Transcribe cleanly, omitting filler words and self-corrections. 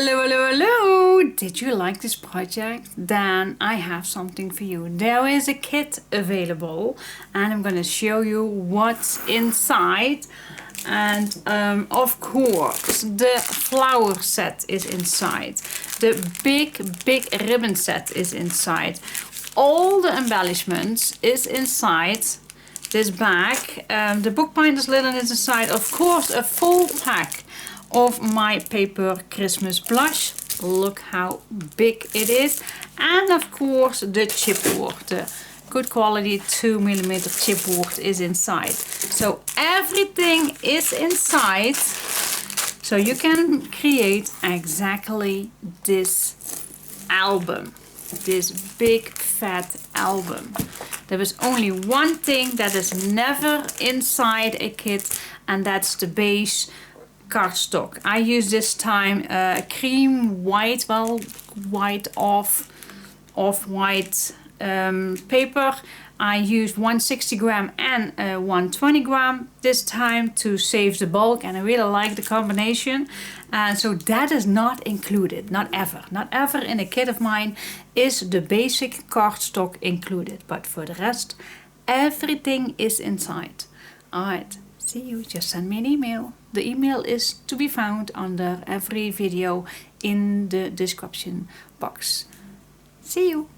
Hello, hello, hello! Did you like this project? Then I have something for you. There is a kit available and I'm gonna show you what's inside. And of course the flower set is inside. The big ribbon set is inside. All the embellishments is inside this bag. The bookbinder's linen is inside. Of course, a full pack of my paper Christmas blush. Look how big it is. And of course the chipboard. The good quality 2mm chipboard is inside. So everything is inside. So you can create exactly this album. This big fat album. There is only one thing that is never inside a kit, and that's the base cardstock. I use this time cream white, well, white off-white paper. I used 160 gram and 120 gram this time to save the bulk, and I really like the combination. So that is not included, not ever in a kit of mine is the basic cardstock included, but for the rest everything is inside. Alright, see you, just send me an email. The email is to be found under every video in the description box. See you!